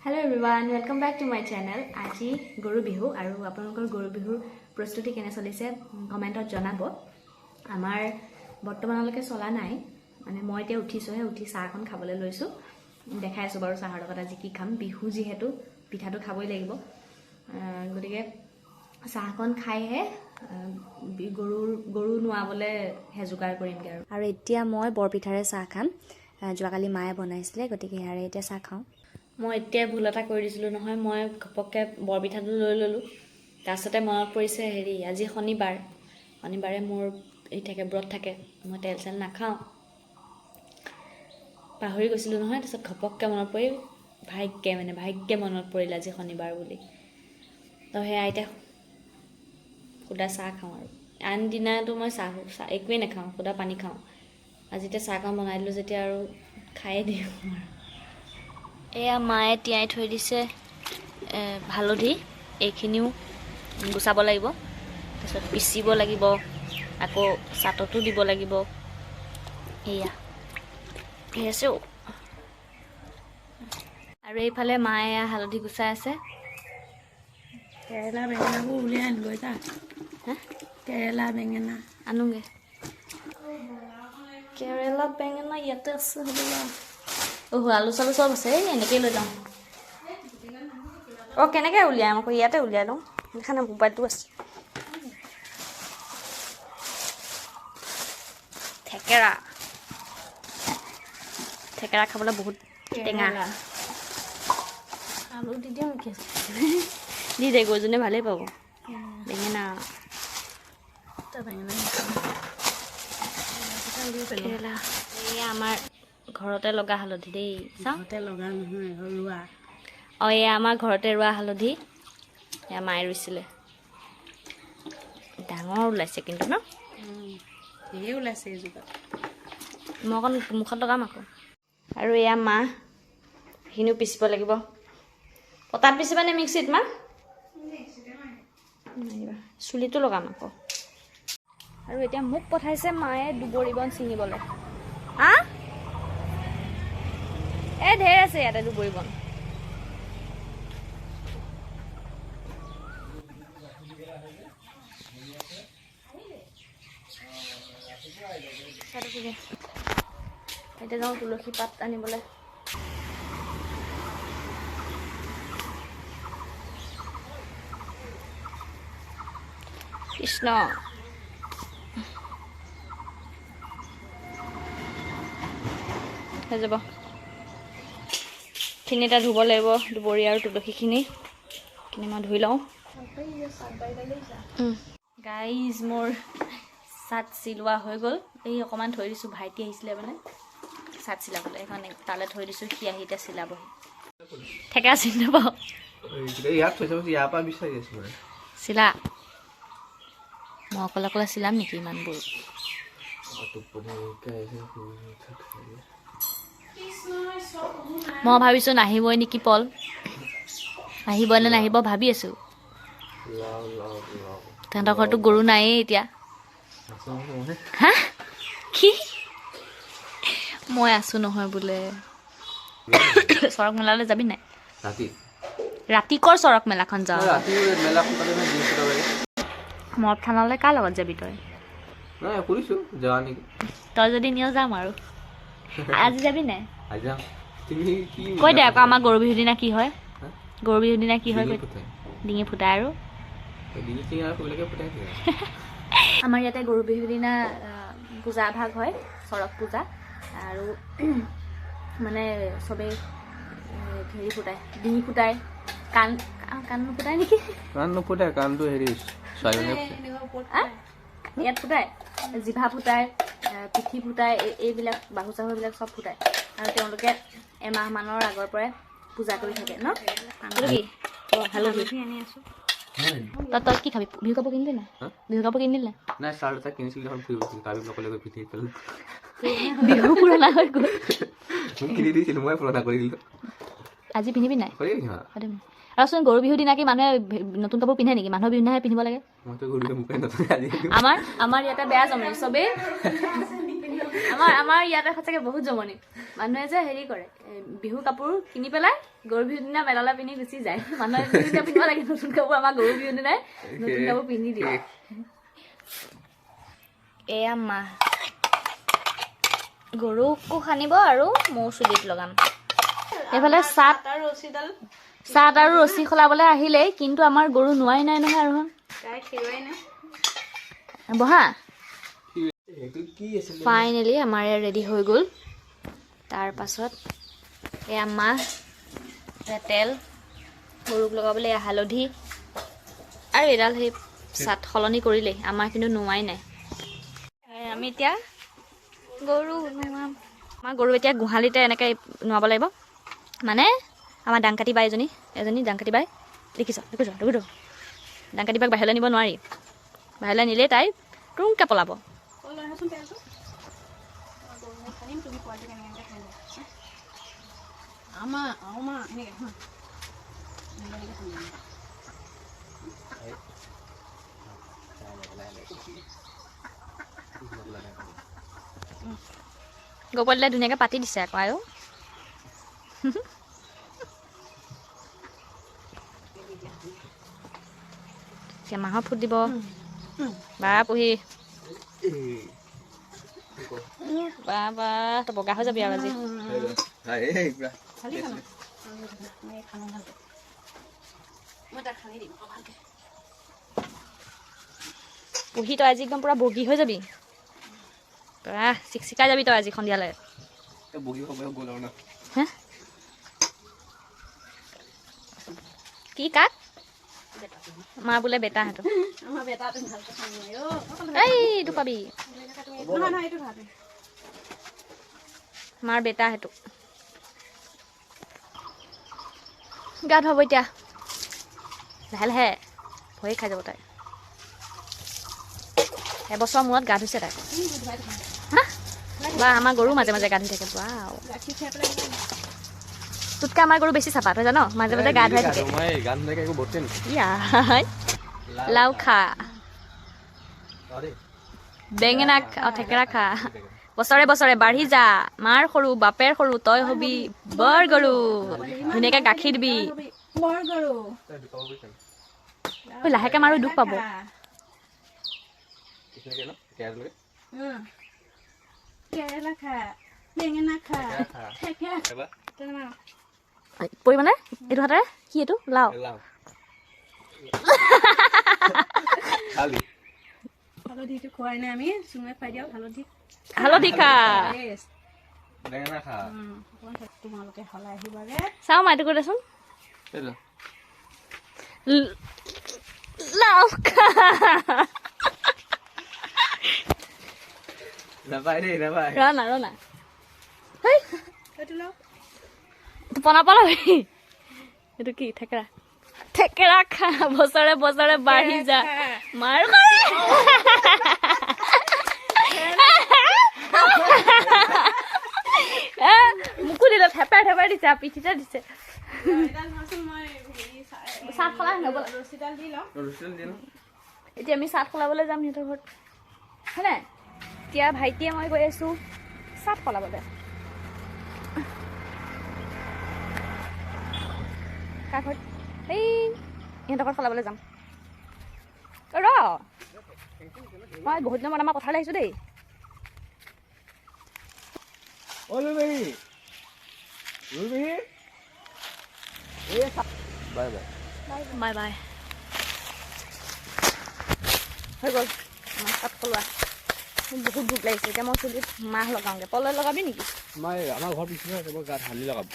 Hello everyone, welcome back to my channel. আজি গৰু বিহু আৰু আপোনালোকৰ গৰু বিহুৰ প্ৰস্তুতি কেনে চলিছে কমেন্টত জনাব। আমাৰ বৰ্তমানলৈকে চলা নাই, মানে মই এতিয়া উঠিছোহে, উঠি চাহখন খাবলৈ লৈছো। দেখাই আছো বাৰু চাহৰ লগত আজি কি খাম। বিহু যিহেতু পিঠাটো খাবই লাগিব, গতিকে চাহখন খাইহে গৰু নোৱাবলৈ হেজুকাৰ কৰিমগৈ আৰু এতিয়া মই বৰপিঠাৰে চাহ খাম। যোৱাকালি মায়ে বনাইছিলে, গতিকে ইয়াৰে এতিয়া চাহ খাওঁ। মই এতিয়া ভুল এটা কৰি দিছিলোঁ নহয়, মই ঘপককৈ বৰপিঠাটো লৈ ল'লোঁ। তাৰপিছতে মনত পৰিছে আজি শনিবাৰে মোৰ থাকে ব্ৰত থাকে, মই তেল চেল নাখাওঁ, পাহৰি গৈছিলোঁ নহয়। তাৰপিছত ঘপককৈ মনত পৰি ভাগ্যে মনত পৰিল আজি শনিবাৰ বুলি। তো সেয়া এতিয়া সুদা চাহ খাওঁ আৰু আন দিনাটো মই চাহ একোৱেই নাখাওঁ, সুদা পানী খাওঁ। আজি এতিয়া চাহকণ বনাই দিলোঁ যেতিয়া আৰু খায়ে দিওঁ আৰু। এয়া মায়ে তিয়াই থৈ দিছে হালধি, এইখিনিও গুচাব লাগিব, তাৰপিছত পিচিব লাগিব, আকৌ চাটতো দিব লাগিব। এয়া আছে আৰু এইফালে মায়ে হালধি গুচাই আছে। কেৰেলা বেঙেনাবোৰ উলিয়াই আনগৈ যা। কেৰেলা বেঙেনা আনোগে। কেৰেলা বেঙেনা ইয়াতে আছে হ'বলা। আলু চালু চব আছে, এনেকেই লৈ যাওঁ। কেনেকৈ উলিয়াম আকৌ, ইয়াতে উলিয়াই লওঁ, সেইকাৰণে মোবাইলটো আছে। থেকেৰা খাবলৈ বহুত টেঙা। আলু দি দিওঁ নেকি? দি দে, গৰুজনে ভালেই পাব বেঙেনা। কেৰেলা এয়া আমাৰ ঘৰতে লগা হালধি দেই, ঘৰতে লগা নহয়, ৰোৱা। এয়া আমাৰ ঘৰতে ৰোৱা হালধি, এয়া মায়ে ৰুইছিলে। ডাঙৰ ওলাইছে কিন্তু ন? ধেৰ ওলাইছে এইজোপা। মই অকণ মুখত লগাম আকৌ। আৰু এয়া মাহ, সেইখিনিও পিচিব লাগিব। পটাত পিচিবা নে মিক্সিত মা? চুলিটো লগাম আকৌ। আৰু এতিয়া মোক পঠাইছে মায়ে দুবৰি বন ছিঙিবলৈ। ঢেৰ আছে ইয়াতে দুবৰি বন। এতিয়া যাওঁ তুলসী পাত আনিবলৈ। কৃষ্ণ হৈ যাব। খিনি এটা ধুব লাগিব, দুবৰি আৰু তুলসীখিনি মই ধুই লওঁ। গাইজ, মোৰ চাট চিলোৱা হৈ গ'ল। এই অকণমান থৈ দিছোঁ, ভাইটি আহিছিলে মানে চাট চিলাবলৈ, সেইকাৰণে তালৈ থৈ দিছোঁ। সি আহি এতিয়া চিলাবহি। থেকেৰা চিনি নাপাওঁ, চিলা। মই অকলে চিলাম নেকি ইমানবোৰ? মই ভাবিছোঁ নাহিবই নেকি পল, আহিব নে নাহিব ভাবি আছোঁ। তহঁতৰ ঘৰতো গৰু নায়েই এতিয়া। হা? কি? মই আছোঁ নহয় বোলে। চৰক মেলালৈ যাবি নাই? ৰাতি কৰ চৰক মেলাখন যাওঁ? মদ থানালৈ কাৰ লগত যাবি তই? তই যদি নিয় যাম আৰু। আজি যাবি নাই? কৈ দে আকৌ, আমাৰ গৰু বিহুৰ দিনা কি হয়? গৰু বিহুৰ দিনা কি হয়? ডিঙি ফুটাই আৰু আমাৰ ইয়াতে গৰু বিহুৰ দিনা পূজা এভাগ হয়, চৰক পূজা। আৰু মানে চবেই হেৰি ফুটাই, ডিঙি ফুটাই, কাণ নুফুটাই নেকি? কাণ নুফুটাই, কাণটো ইয়াত ফুটাই, জিভা ফুটাই, পিঠি ফুটাই, এইবিলাক বাহু চাহু এইবিলাক চব ফুটাই। আৰু তেওঁলোকে এমাহমানৰ আগৰ পৰাই পূজা কৰি থাকে ন? কি হালধি আনি আছোঁ। তই কি খাবি? বিহু কাপোৰ কিনিলি নাই? বিহু কাপোৰ কিনিলি নাই? চাৰ্ট এটা কিনিছিলোঁ দেখোন, বিহু পুৰণা হৈ গ'ল। কিনি দিছিলোঁ, মই পুৰণা কৰি দিলোঁ। আজি পিন্ধিবি নাই? ৰচোন, গৰু বিহুৰ দিনা কি মানুহে নতুন কাপোৰ পিন্ধে নেকি? মানুহৰ বিহু দিনাহে পিন্ধিব লাগে। আমাৰ ইয়াতে বেয়া জমে, চবেই আমাৰ ইয়াতে সঁচাকে বহুত জমনি মানুহে যে হেৰি কৰে বিহু কাপোৰ কিনি পেলাই গৰু বিহুৰ দিনা মেলালৈ পিন্ধি গুচি যায় মানুহে বিহুৰ দিনা পিন্ধিব লাগে নতুন কাপোৰ আমাৰ গৰু বিহুৰ দিনাই নতুন কাপোৰ পিন্ধি দিয়ে এয়া মাহ গৰুকো সানিব আৰু মৌ চুলিত লগাম এইফালে চাট আৰু ৰছী সলাবলৈ আহিলেই কিন্তু আমাৰ গৰু নোৱাৰি নাই নহয় আৰু বহা ফাইনেলি আমাৰ এয়া ৰেডি হৈ গ'ল তাৰ পাছত এয়া মাহ তেল গৰুক লগাবলৈ এয়া হালধি আৰু এডাল সেই চাট সলনি কৰিলেই আমাৰ কিন্তু নোৱাই নাই আমি এতিয়া গৰু নোৱাম আমাৰ গৰু এতিয়া গোহালিতে এনেকৈ নোৱাব লাগিব মানে আমাৰ ডাংকাটি বাই এজনী ডাংকাটি বাই দেখিছ ডাংকাটি বাক বাহিৰলৈ নিব নোৱাৰি বাহিৰলৈ নিলেই তাই টুংকৈ পলাব গোপলদাই ধুনীয়াকৈ পাতি দিছে আকৌ আৰু এতিয়া মাহৰ ফুট দিব বা পুহি বা তই বগা হৈ যাবি আৰু আজি পুহি তই আজি একদম পুৰা বগী হৈ যাবি পুৰা চিকচিকাই যাবি তই আজি সন্ধিয়ালৈ কি কাক মা বোলে বেটা সেইটো এইটো পাবি মাৰ বেটা সেইটো গা ধুৱাব এতিয়া লাহে লাহে ভয়ে খাই যাব তাই এবছৰ মূৰত গা ধুইছে তাই বা আমাৰ গৰু মাজে মাজে গা ধুই থাকে তোতকৈ আমাৰ গৰু বেছি চাপা তই জান মাজে মাজে গা ধুৱাই থাকে লাও খা বেঙেনা থেকেৰা খা বছৰে বছৰে বাঢ়ি যা মাৰ সৰু বাপেৰ সৰু তই হবি বৰ গৰু ধুনীয়াকৈ গাখীৰ দিবি লাহেকৈ মাৰো দুখ পাব পৰিমাণে এইটো হাতেৰে কি এইটো লাও হালধিটো খোৱাই নাই আমি চুঙে খুৱাই দিওঁ হালধি খা তোমালোকে সলাই আহিবাগে চাওঁ মাইটো কৰি দেচোন লাও খা ৰনা পনা পলাবি এইটো কি থেকেৰা থেকেৰা খা বছৰে বছৰে বাঢ়ি যা মাৰ মোকো দিলে থেপাই থেপাই দিছে পিঠিতে দিছে চাট সলাই এতিয়া আমি চাট সলাবলৈ যাম সিহঁতৰ ঘৰত হয়নে এতিয়া ভাইটিয়ে মই গৈ আছো চাট সলাবলৈ কাৰ ঘৰত এই ইহঁতৰ ঘৰত সলাবলৈ যাম ৰ মই বহুত দিনৰ মূৰত আমাৰ পথাৰলৈ আহিছোঁ দেই বাই বাই হৈ গ'ল আমাৰ চাট সলোৱা বহুত ভোক লাগিছে এতিয়া মই চুলিত মাহ লগাওঁগৈ পলয় লগাবি নেকি আমাৰ ঘৰ পিছনে গাত হালি লগাব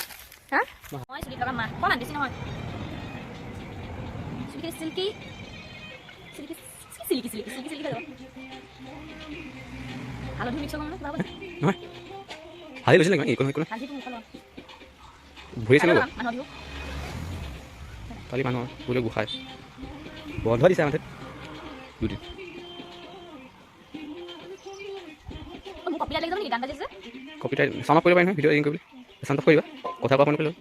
হা মই চুলিত লগাম মাহ অকণমান বেছি নহয় চিল্কি হালধি মিক্স কৰিব নহয় হালি লৈছে নেকি ভৰি আছে কালি মানুহৰ বোলে গোসাই বন্ধ দিছে আমাৰ দুদিন কপি টাইপ চামাক কৰিব পাৰি নহয় ভিডিঅ' এডিং কৰিবলৈ চান্তক কৰিবা কথা কোৱা মনে কৰিলোঁ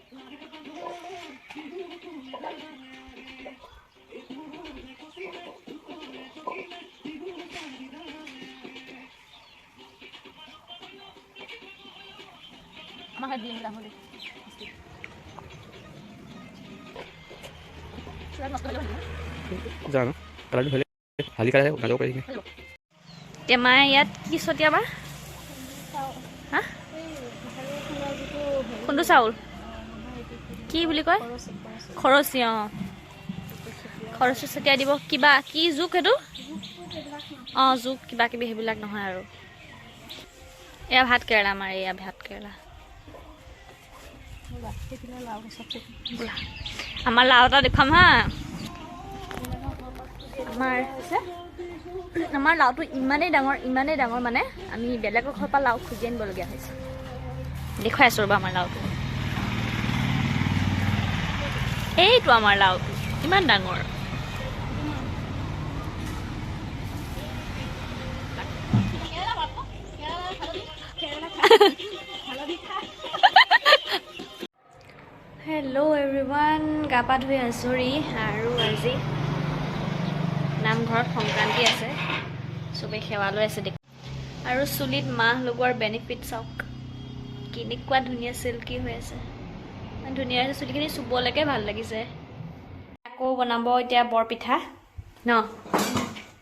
মাহে দিম ৰাহুল জানো কালাৰটো হ'লে হালি কালাৰ নাযাব পাৰি এতিয়া মায়ে ইয়াত কি ছটিয়াবা হা কোনটো চাউল কি বুলি কয় খৰচী অঁ খৰচী ছটিয়াই দিব কিবা কি জোক সেইটো অঁ জোক কিবা কিবি সেইবিলাক নহয় আৰু এয়া ভাত কেৰেলা আমাৰ এয়া ভাত কেৰেলা বোলা আমাৰ লাও এটা দেখুৱাম হা আমাৰ লাওটো ইমানেই ডাঙৰ মানে আমি বেলেগৰ ঘৰৰ পৰা লাও খুজি আনিবলগীয়া হৈছে দেখুৱাই আছোঁ ৰ'বা আমাৰ লাওটো এইটো আমাৰ লাওটো ইমান ডাঙৰ হেল্ল' এভৰিৱান গা পা ধুই আজৰি আৰু আজি নামঘৰত সংক্ৰান্তি আছে চবেই সেৱা লৈ আছে দেখ আৰু চুলিত মাহ লগোৱাৰ বেনিফিট চাওক কেনেকুৱা ধুনীয়া চিল্কি হৈ আছে ইমান ধুনীয়া হৈছে চুলিখিনি চুবলৈকে ভাল লাগিছে আকৌ বনাব এতিয়া বৰপিঠা ন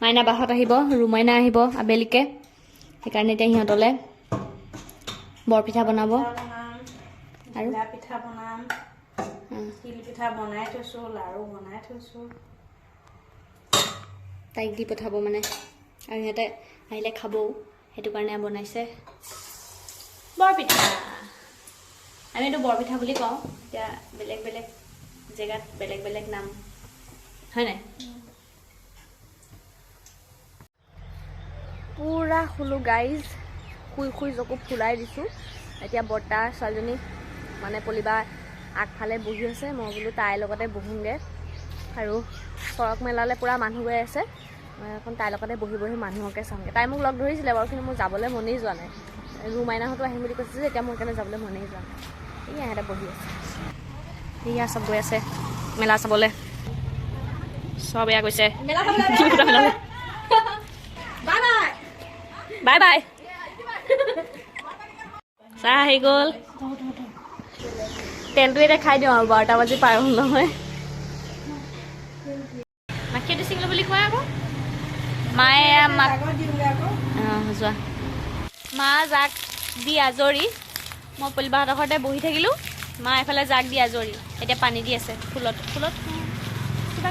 মাইনা বাহঁত আহিব ৰুমাইনা আহিব আবেলিকে সেইকাৰণে এতিয়া সিহঁতলৈ বৰপিঠা বনাব আৰু পিঠা বনাম তিল পিঠা বনাই থৈছোঁ লাড়ু বনাই থৈছোঁ তাইক দি পঠাব মানে আৰু সিহঁতে আহিলে খাবও সেইটো কাৰণে বনাইছে বৰপিঠা আমি এইটো বৰপিঠা বুলি কওঁ এতিয়া বেলেগ বেলেগ জেগাত বেলেগ বেলেগ নাম হয় নাই পুৰা শুলো গাইজ শুই শুই জকু ফুলাই দিছোঁ এতিয়া বৰ্তা ছোৱালীজনী মানে পলিবা আগফালে বহি আছে মই বোলো তাইৰ লগতে বহোঁগৈ আৰু চৰক মেলালৈ পূৰা মানুহ গৈ আছে মই এখন তাইৰ লগতে বহি বহি মানুহকে চাওঁগৈ তাই মোক লগ ধৰিছিলে বাৰু কিন্তু মোৰ যাবলৈ মনেই যোৱা নাই ৰুমাইনাহঁতো আহিম বুলি কৈছে যে এতিয়া মোৰ সেইকাৰণে যাবলৈ মনেই যোৱা নাই এই ইহঁতে বহি আছে এয়া চব গৈ আছে মেলা চাবলৈ চব এয়া গৈছে বাই বাই চাহ আহি গ'ল তেলটো এতিয়া খাই দিওঁ আৰু 12টা বাজি পাৰ হ'ল নহয় মাখিয়তী ছিঙিলোঁ বুলি কয় আকৌ মায়ে যোৱা মা জাক দি আজৰি মই পলিবাহঁতৰ ঘৰতে বহি থাকিলোঁ মা এফালে জাক দি আজৰি এতিয়া পানী দি আছে ফুলত কিবা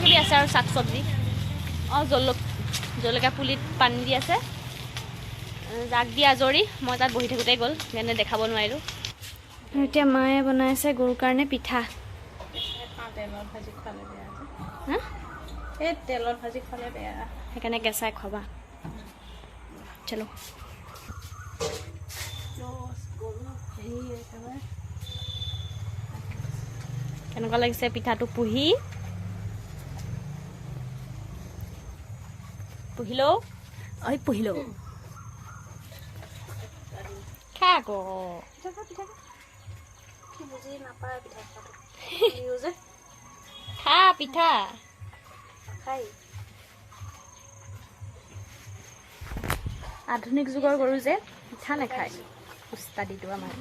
কিবি আছে আৰু শাক চব্জি অঁ জলকীয়া পুলিত পানী দি আছে জাক দি আজৰি মই তাত বহি থাকোঁতেই গ'ল সেইকাৰণে দেখাব নোৱাৰিলোঁ এতিয়া মায়ে বনাইছে গৰুৰ কাৰণে পিঠা তেলত ভাজি খালে বেয়া হা এই তেলত ভাজি খালে বেয়া সেইকাৰণে কেঁচাই খোৱাবা চলো কেনেকুৱা লাগিছে পিঠাটো পুহিলেও খা আকৌ বুজি নাপায় পিঠা খোৱাটো খা পিঠা খাই আধুনিক যুগৰ গৰু যে পিঠা নাখায় উস্তাদিটো আমাৰ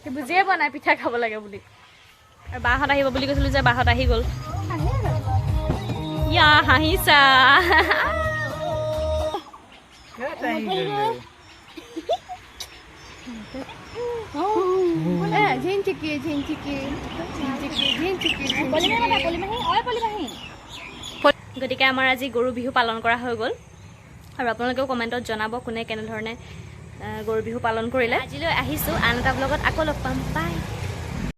সি বুজিয়ে পোৱা নাই পিঠা খাব লাগে বুলি আৰু বাহঁত আহিব বুলি কৈছিলোঁ যে বাহঁত আহি গ'ল ইয়া হাঁহিছা গতিকে আমাৰ আজি গৰু বিহু পালন কৰা হৈ গ'ল আৰু আপোনালোকেও কমেণ্টত জনাব কোনে কেনেধৰণে গৰু বিহু পালন কৰিলে আজিলৈ আহিছোঁ আন এটা ব্লগত আকৌ লগ পাম বাই